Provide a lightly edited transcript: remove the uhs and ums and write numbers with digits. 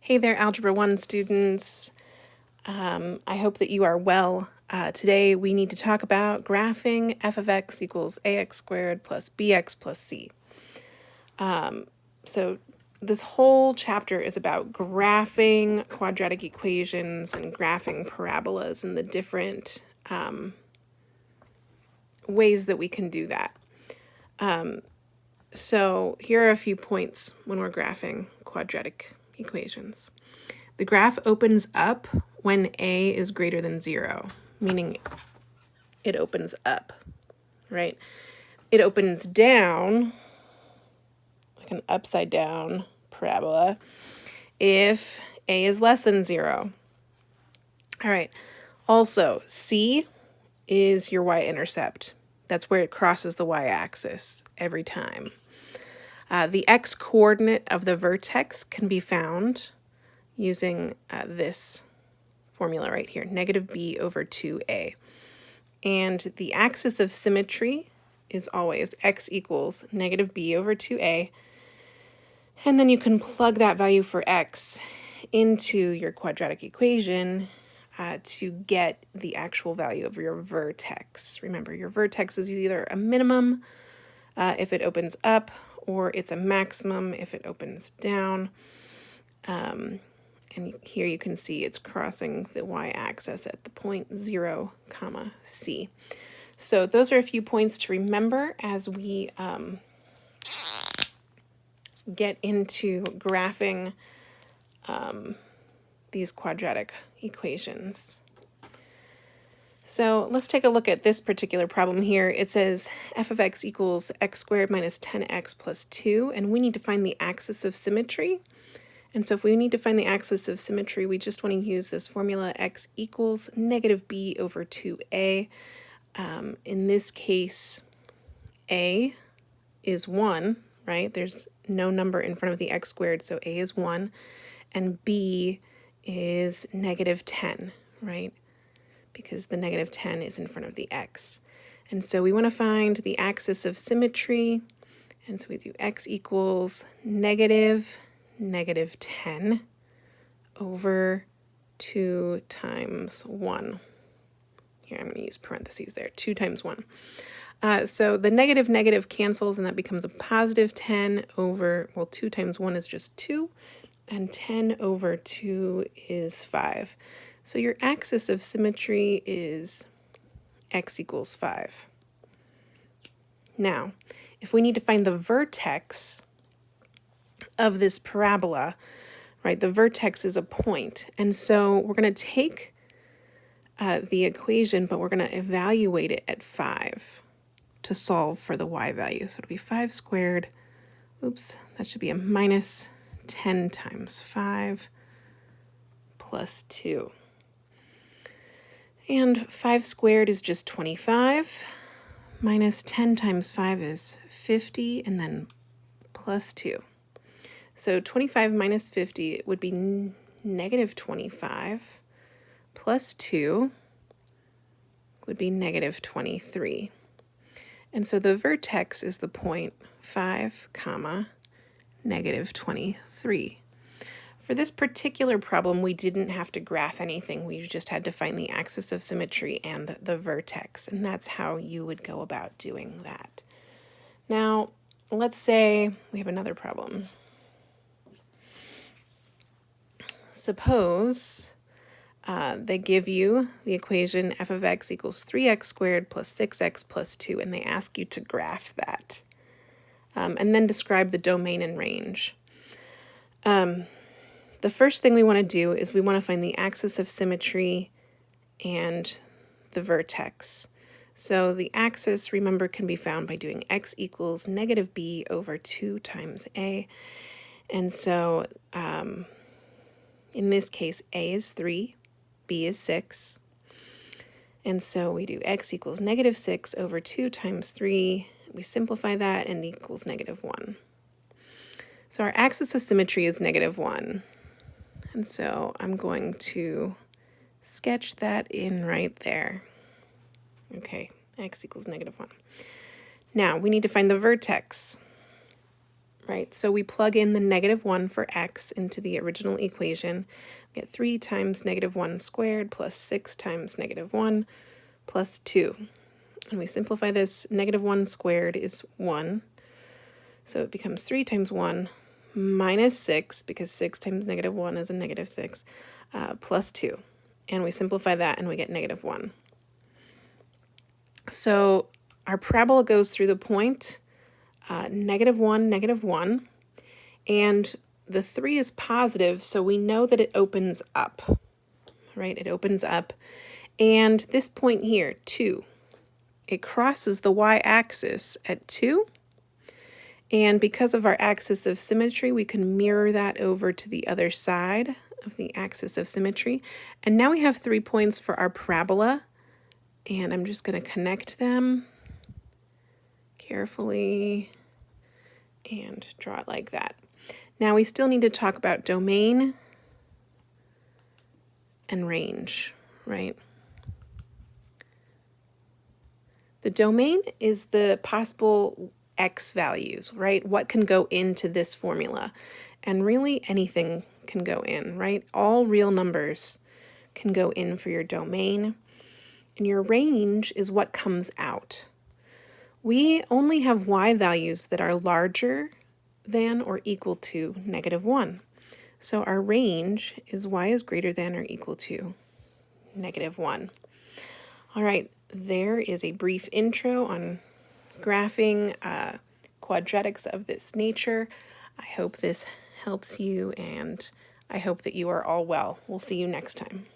Hey there, Algebra 1 students. I hope that you are well. Today we need to talk about graphing f of x equals ax squared plus bx plus c. So this whole chapter is about graphing quadratic equations and graphing parabolas and the different ways that we can do that. So here are a few points when we're graphing quadratic equations. The graph opens up when a is greater than 0, meaning it opens up, right? It opens down, like an upside down parabola, if a is less than 0. All right, also c is your y-intercept. That's where it crosses the y-axis every time. The x-coordinate of the vertex can be found using this formula right here, negative b over 2a. And the axis of symmetry is always x equals negative b over 2a. And then you can plug that value for x into your quadratic equation to get the actual value of your vertex. Remember, your vertex is either a minimum if it opens up, or it's a maximum if it opens down. And here you can see it's crossing the y-axis at the point 0, c. So those are a few points to remember as we get into graphing these quadratic equations. So let's take a look at this particular problem here. It says f of x equals x squared minus 10x plus 2, and we need to find the axis of symmetry. And so if we need to find the axis of symmetry, we just want to use this formula x equals negative b over 2a. In this case, a is 1, right? There's no number in front of the x squared, so a is 1. And b is negative 10, right? Because the negative 10 is in front of the x. And so we want to find the axis of symmetry. And so we do x equals negative 10 over 2 times 1. Here I'm going to use parentheses there, 2 times 1. So the negative cancels, and that becomes a positive 10 over, well, 2 times 1 is just 2, and 10 over 2 is 5. So your axis of symmetry is x equals 5. Now, if we need to find the vertex of this parabola, right, the vertex is a point. And so we're going to take the equation, but we're going to evaluate it at 5 to solve for the y value. So it'll be 5 squared. Oops, that should be a minus 10 times 5 plus 2. And 5 squared is just 25. Minus 10 times 5 is 50, and then plus 2. So 25 minus 50 would be negative 25, plus 2 would be negative 23. And so the vertex is the point 5, negative 23. For this particular problem, we didn't have to graph anything. We just had to find the axis of symmetry and the vertex, and that's how you would go about doing that. Now, let's say we have another problem. Suppose they give you the equation f of x equals 3x squared plus 6x plus 2, and they ask you to graph that. And then describe the domain and range. The first thing we want to do is we want to find the axis of symmetry and the vertex. So the axis, remember, can be found by doing x equals negative b over 2 times a. And so in this case, a is 3, b is 6. And so we do x equals negative 6 over 2 times 3. We simplify that and equals negative 1. So our axis of symmetry is negative 1. And so I'm going to sketch that in right there. Okay, x equals negative 1. Now we need to find the vertex, right? So we plug in the -1 for x into the original equation. We get 3 times -1 squared plus 6 times -1 plus 2. And we simplify this. -1 squared is 1. So it becomes 3 times 1 minus 6, because 6 times -1 is a -6, plus 2. And we simplify that and we get -1. So our parabola goes through the point -1, -1, and the 3 is positive, so we know that it opens up, right? It opens up. And this point here, 2, it crosses the y-axis at 2. And because of our axis of symmetry, we can mirror that over to the other side of the axis of symmetry. And now we have 3 points for our parabola. And I'm just going to connect them carefully and draw it like that. Now we still need to talk about domain and range, right? The domain is the possible x values, right? What can go into this formula? And really anything can go in, right? All real numbers can go in for your domain. And your range is what comes out. We only have y values that are larger than or equal to -1. So our range is y is greater than or equal to -1. All right, there is a brief intro on graphing quadratics of this nature. I hope this helps you, and I hope that you are all well. We'll see you next time.